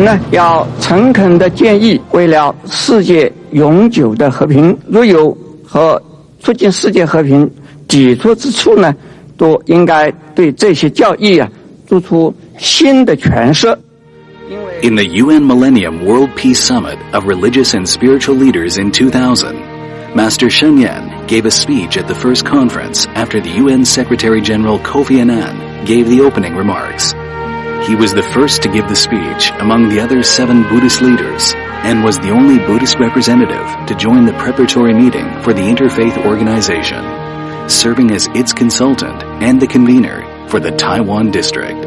人呢，要诚恳地建议，为了世界永久的和平，如有和促进世界和平抵触之处呢，都应该对这些教义做出新的诠释。In the UN Millennium World Peace Summit of Religious and Spiritual Leaders in 2000, Master Sheng Yen gave a speech at the first conference after the UN Secretary-General Kofi Annan gave the opening remarks. He was the first to give the speech among the other 7 Buddhist leaders and was the only Buddhist representative to join the preparatory meeting for the Interfaith Organization, serving as its consultant and the convener for the Taiwan district.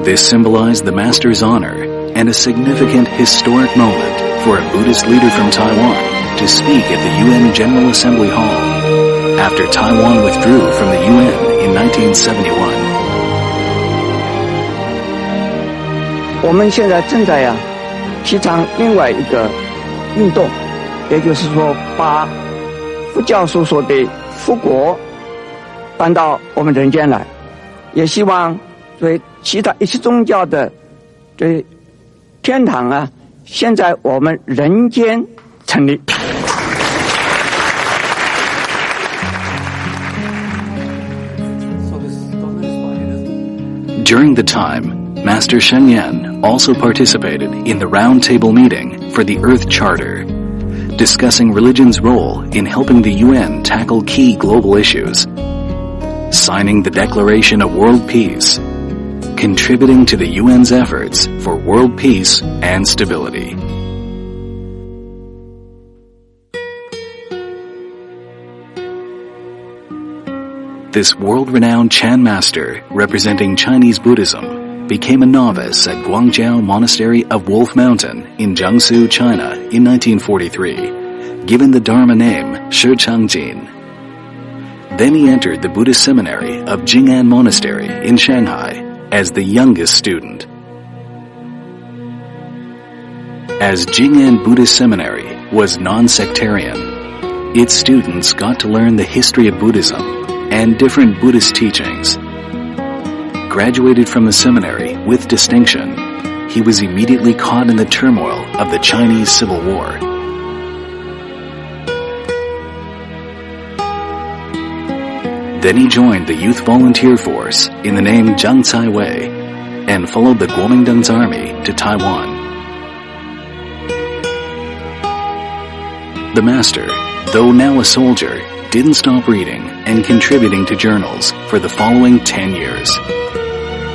This symbolized the Master's honor and a significant historic moment for a Buddhist leader from Taiwan to speak at the UN General Assembly Hall after Taiwan withdrew from the UN in 1971. 我们现在正在提倡另外一个运动，也就是说把佛教所说的佛国搬到我们人间来，也希望对其他一切宗教的对天堂现在我们人间成立。During the time, Master Sheng Yen also participated in the roundtable meeting for the Earth Charter, discussing religion's role in helping the UN tackle key global issues, signing the Declaration of World Peace, contributing to the UN's efforts for world peace and stability. This world-renowned Chan master, representing Chinese Buddhism, became a novice at Guangjiao Monastery of Wolf Mountain in Jiangsu, China in 1943, given the Dharma name Shi Changjin. Then he entered the Buddhist seminary of Jing'an Monastery in Shanghai as the youngest student. As Jing'an Buddhist Seminary was non-sectarian, its students got to learn the history of Buddhism and different Buddhist teachings. Graduated from the seminary with distinction, he was immediately caught in the turmoil of the Chinese Civil War. Then he joined the Youth Volunteer Force in the name Zhang Cai Wei and followed the Kuomintang's army to Taiwan. The master, though now a soldier, didn't stop reading and contributing to journals for the following 10 years.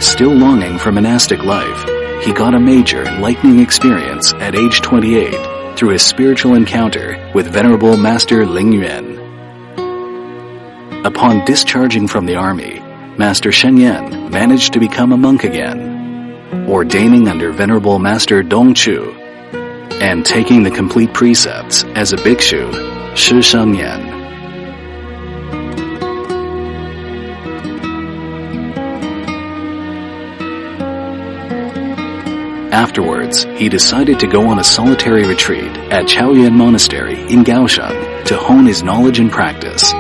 Still longing for monastic life, he got a major enlightening experience at age 28 through a spiritual encounter with Venerable Master Ling Yuan. Upon discharging from the army, Master Sheng Yen managed to become a monk again, ordaining under Venerable Master Dong Chu, and taking the complete precepts as a bhikshu, Shi Sheng Yen. Afterwards, he decided to go on a solitary retreat at Chaoyuan Monastery in Kaohsiung to hone his knowledge and practice.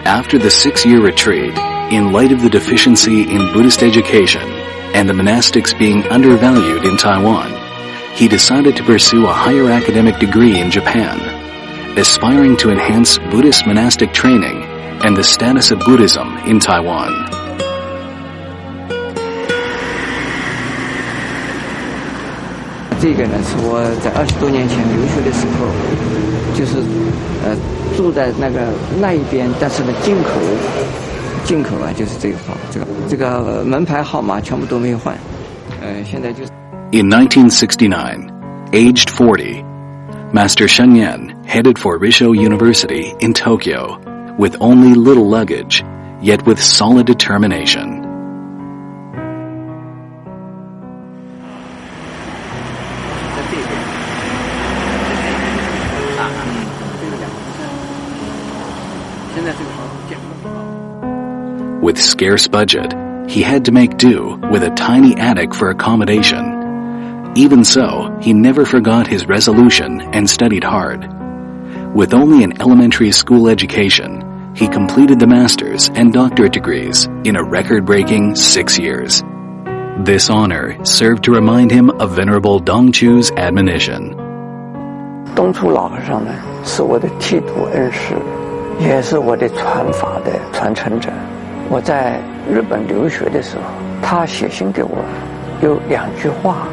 After the 6-year retreat, in light of the deficiency in Buddhist education and the monastics being undervalued in Taiwan, he decided to pursue a higher academic degree in Japan, aspiring to enhance Buddhist monastic training and the status of Buddhism in Taiwan. This is 我在20多年前留学的时候，就是住在那一边，但是呢进口就是这个号，这个门牌号码全部都没有换，现在就是。In 1969, aged 40, Master Sheng Yen headed for Risho University in Tokyo with only little luggage, yet with solid determination. With scarce budget, he had to make do with a tiny attic for accommodation. Even so, he never forgot his resolution and studied hard. With only an elementary school education, he completed the master's and doctorate degrees in a record-breaking 6 years. This honor served to remind him of Venerable Dongchu's admonition. 东初老和尚呢，是我的剃度恩师，也是我的传法的传承者。我在日本留学的时候，他写信给我，有2句话，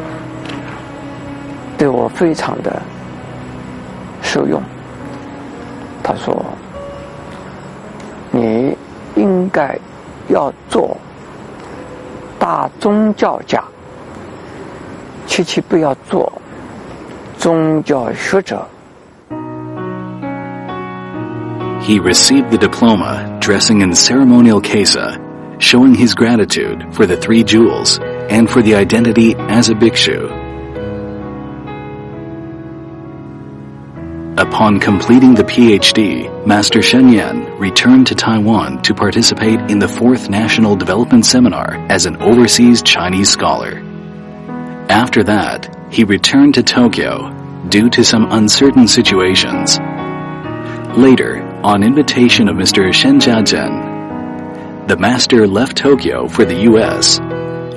对我非常的受用。他说：“你应该要做大宗教家，切记不要做宗教学者。” He received the diploma dressing in ceremonial kesa, showing his gratitude for the 3 jewels and for the identity as a bhikshu. Upon completing the PhD, Master Sheng Yen returned to Taiwan to participate in the 4th National Development Seminar as an overseas Chinese scholar. After that, he returned to Tokyo due to some uncertain situations. Later, on invitation of Mr. Shen Jiazhen, the master left Tokyo for the U.S.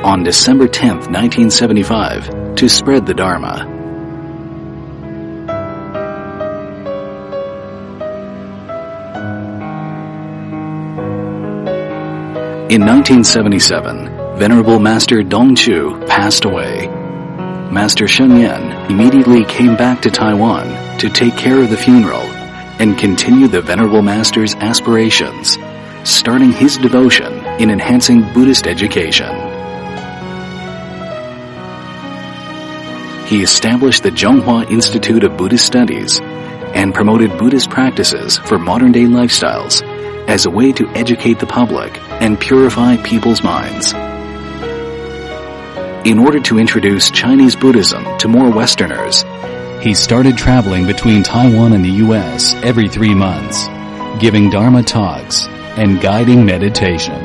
on December 10, 1975, to spread the Dharma. In 1977, Venerable Master Dongchu passed away. Master Sheng Yen immediately came back to Taiwan to take care of the funeral and continue the Venerable Master's aspirations, starting his devotion in enhancing Buddhist education. He established the Zhonghua Institute of Buddhist Studies and promoted Buddhist practices for modern-day lifestyles as a way to educate the public and purify people's minds. In order to introduce Chinese Buddhism to more Westerners, he started traveling between Taiwan and the U.S. every 3 months, giving Dharma talks and guiding meditation.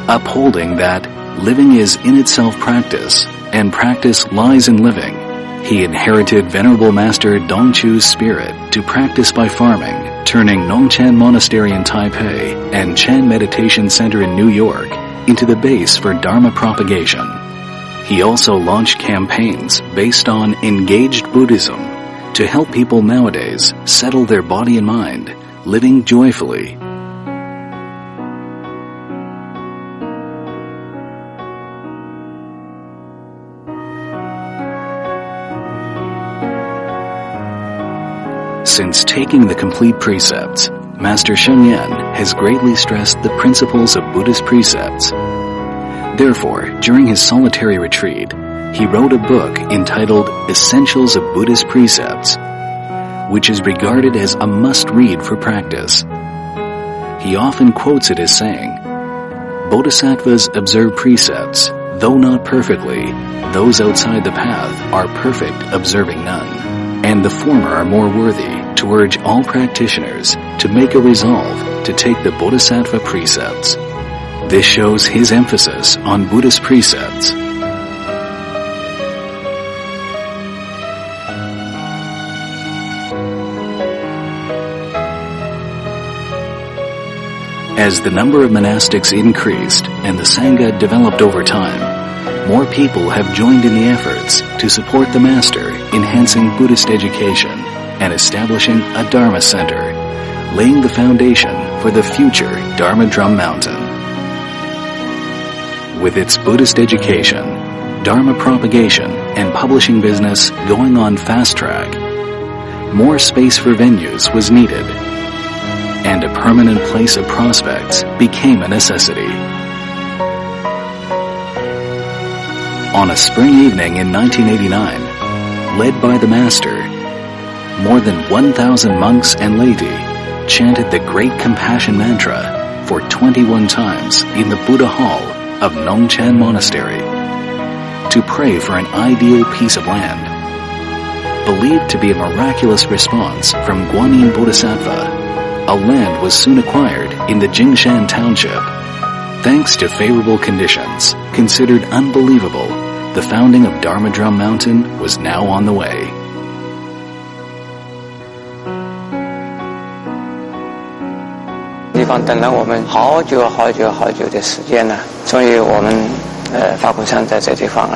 Upholding that living is in itself practice, and practice lies in living, he inherited Venerable Master Dongchu's spirit to practice by farming, turning Nongchan Monastery in Taipei and Chan Meditation Center in New York into the base for Dharma propagation. He also launched campaigns based on engaged Buddhism to help people nowadays settle their body and mind, living joyfully. Since taking the complete precepts, Master Sheng Yen has greatly stressed the principles of Buddhist precepts. Therefore, during his solitary retreat, he wrote a book entitled Essentials of Buddhist Precepts, which is regarded as a must-read for practice. He often quotes it as saying, "Bodhisattvas observe precepts, though not perfectly. Those outside the path are perfect, observing none. And the former are more worthy to urge all practitioners to make a resolve to take the Bodhisattva precepts." This shows his emphasis on Buddhist precepts. As the number of monastics increased and the Sangha developed over time, more people have joined in the efforts to support the Master enhancing Buddhist education and establishing a Dharma Center, laying the foundation for the future Dharma Drum Mountain. With its Buddhist education, Dharma propagation, and publishing business going on fast track, more space for venues was needed, and a permanent place of prospects became a necessity. On a spring evening in 1989, led by the Master, more than 1,000 monks and laity chanted the Great Compassion Mantra for 21 times in the Buddha Hall of Nongchan Monastery to pray for an ideal piece of land. Believed to be a miraculous response from Guanyin Bodhisattva, a land was soon acquired in the Jingshan township. Thanks to favorable conditions, considered unbelievable, the founding of Dharma Drum Mountain was now on the way. 方等了我们好久的时间了，终于我们法鼓山在这地方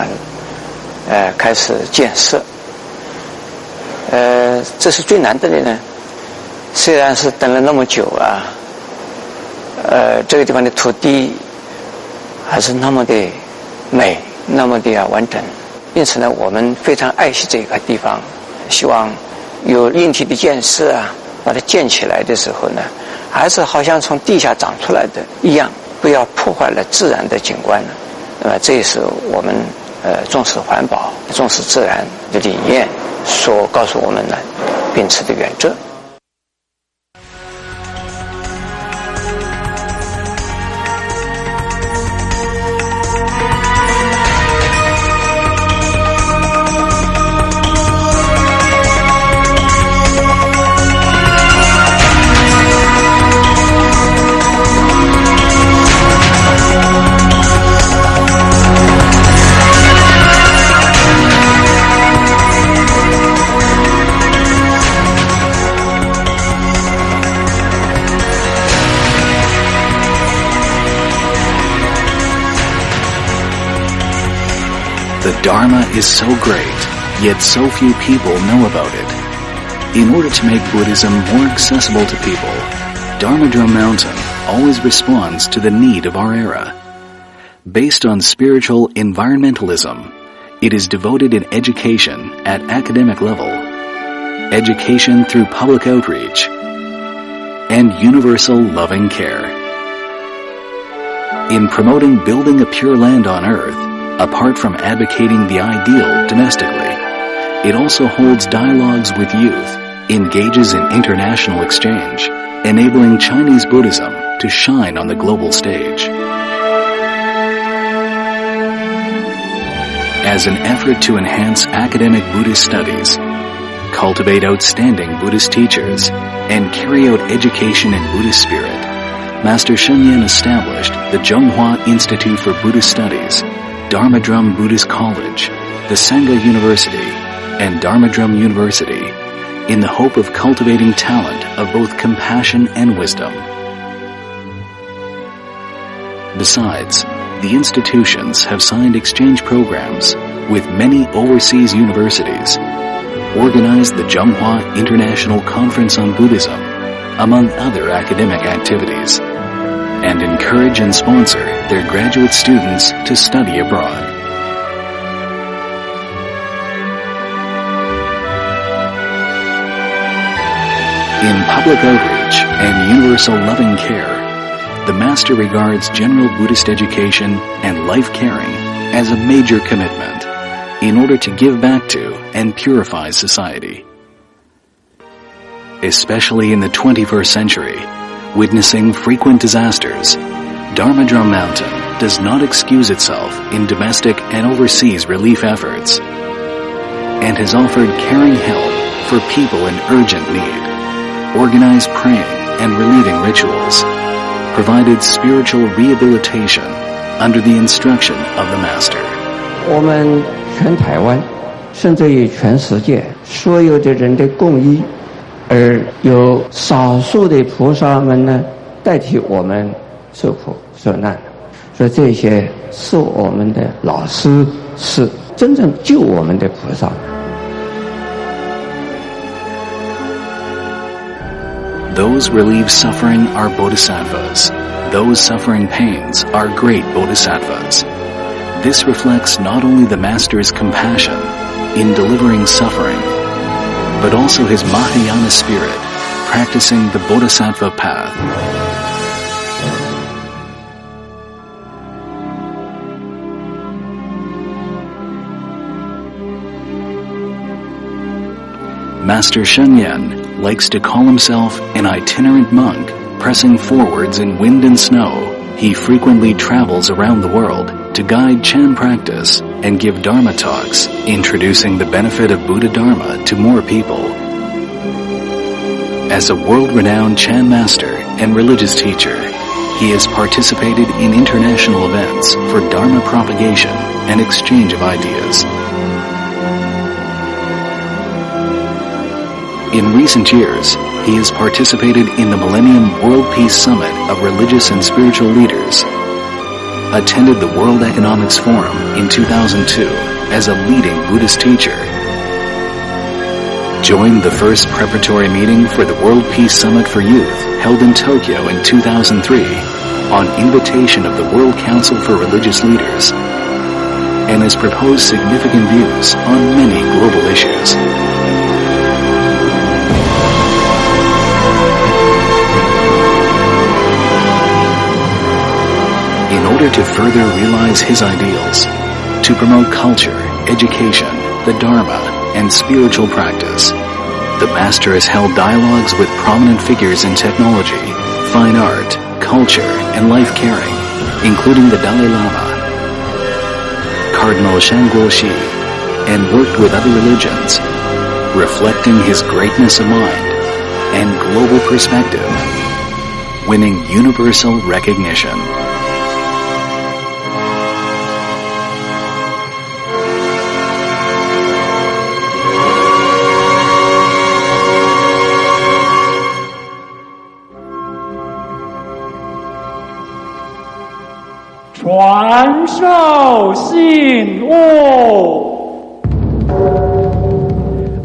开始建设。这是最难得的呢。虽然是等了那么久啊，这个地方的土地还是那么的美，那么的完整。因此呢，我们非常爱惜这个地方，希望有硬体的建设啊，把它建起来的时候呢，还是好像从地下长出来的一样，不要破坏了自然的景观了。那么这也是我们重视环保、重视自然的理念所告诉我们的秉持的原则。The Dharma is so great, yet so few people know about it. In order to make Buddhism more accessible to people, Dharma Drum Mountain always responds to the need of our era. Based on spiritual environmentalism, it is devoted in education at academic level, education through public outreach, and universal loving care. In promoting building a pure land on earth, apart from advocating the ideal domestically, it also holds dialogues with youth, engages in international exchange, enabling Chinese Buddhism to shine on the global stage. As an effort to enhance academic Buddhist studies, cultivate outstanding Buddhist teachers, and carry out education in Buddhist spirit, Master Sheng Yen established the Zhonghua Institute for Buddhist Studies, Dharma Drum Buddhist College, the Sangha University, and Dharma Drum University, in the hope of cultivating talent of both compassion and wisdom. Besides, the institutions have signed exchange programs with many overseas universities, organized the Zhonghua International Conference on Buddhism, among other academic activities, and encourage and sponsor their graduate students to study abroad. In public outreach and universal loving care, the Master regards general Buddhist education and life caring as a major commitment in order to give back to and purify society. Especially in the 21st century, witnessing frequent disasters, Dharma Drum Mountain does not excuse itself in domestic and overseas relief efforts, and has offered caring help for people in urgent need, organized praying and relieving rituals, provided spiritual rehabilitation under the instruction of the Master. 我们全台湾，甚至于全世界所有的人的共益，而有少数的菩萨们呢，代替我们受苦受难，所以这些是我们的老师，是真正救我们的菩萨。Those relieve suffering are bodhisattvas. Those suffering pains are great bodhisattvas. This reflects not only the Master's compassion in delivering suffering, but also his Mahayana spirit, practicing the bodhisattva path. Master Sheng Yen likes to call himself an itinerant monk, pressing forwards in wind and snow. He frequently travels around the world to guide Chan practice and give Dharma talks, introducing the benefit of Buddha Dharma to more people. As a world-renowned Chan master and religious teacher, he has participated in international events for Dharma propagation and exchange of ideas. In recent years, he has participated in the Millennium World Peace Summit of Religious and Spiritual Leaders, attended the World Economics Forum in 2002 as a leading Buddhist teacher, joined the first preparatory meeting for the World Peace Summit for Youth held in Tokyo in 2003 on invitation of the World Council for Religious Leaders, and has proposed significant views on many global issues. In order to further realize his ideals, to promote culture, education, the Dharma, and spiritual practice, the Master has held dialogues with prominent figures in technology, fine art, culture, and life caring, including the Dalai Lama, Cardinal Sheng Yen, and worked with other religions, reflecting his greatness of mind and global perspective, winning universal recognition.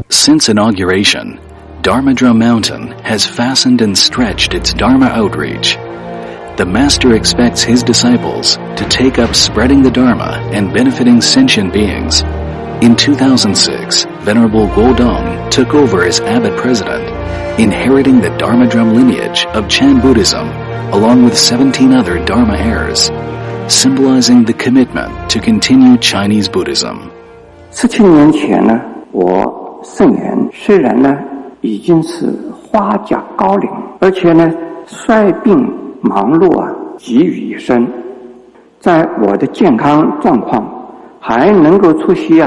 Since inauguration, Dharma Drum Mountain has fastened and stretched its Dharma outreach. The Master expects his disciples to take up spreading the Dharma and benefiting sentient beings. In 2006, Venerable Guodong took over as abbot president, inheriting the Dharma Drum lineage of Chan Buddhism, along with 17 other Dharma heirs, symbolizing the commitment to continue Chinese Buddhism. 17年前呢，我圣元虽然呢已经是花甲高龄，而且呢衰病忙碌集于一身，在我的健康状况还能够出席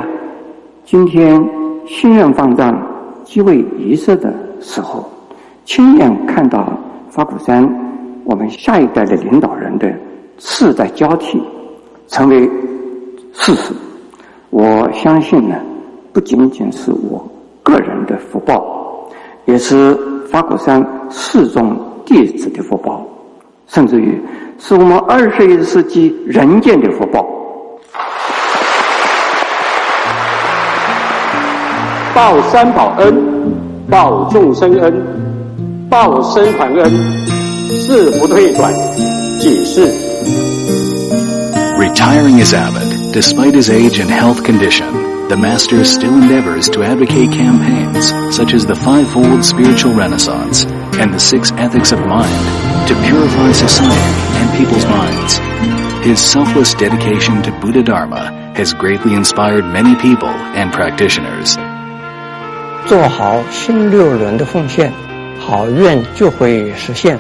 今天新任方丈继位仪式的时候，亲眼看到法鼓山我们下一代的领导人的世代交替成为事实，我相信呢，不仅仅是我个人的福报，也是法鼓山四众弟子的福报，甚至于是我们21世纪人间的福报。报三宝恩，报众生恩，报身团恩，誓不退转，几世。Retiring as abbot, despite his age and health condition, the Master still endeavors to advocate campaigns such as the Fivefold Spiritual Renaissance and the Six Ethics of Mind to purify society and people's minds. His selfless dedication to Buddha Dharma has greatly inspired many people and practitioners. 做好新六轮的奉献，好愿就会实现。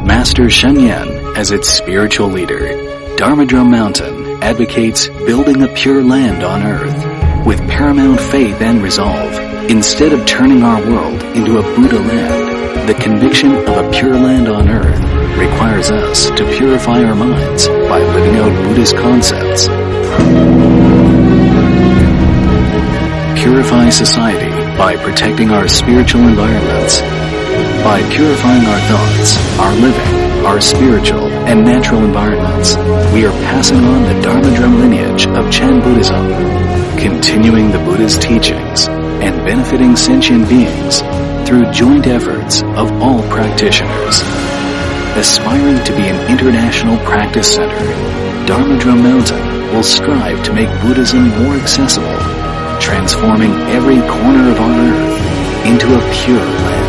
Master Sheng Yen as its spiritual leader, Dharma Drum Mountain advocates building a pure land on earth with paramount faith and resolve. Instead of turning our world into a Buddha land, the conviction of a pure land on earth requires us to purify our minds by living out Buddhist concepts. Purify society by protecting our spiritual environments. By purifying our thoughts, our living, our spiritual and natural environments, we are passing on the Dharma Drum lineage of Chan Buddhism, continuing the Buddha's teachings and benefiting sentient beings through joint efforts of all practitioners. Aspiring to be an international practice center, Dharma Drum Mountain will strive to make Buddhism more accessible, transforming every corner of our earth into a pure land.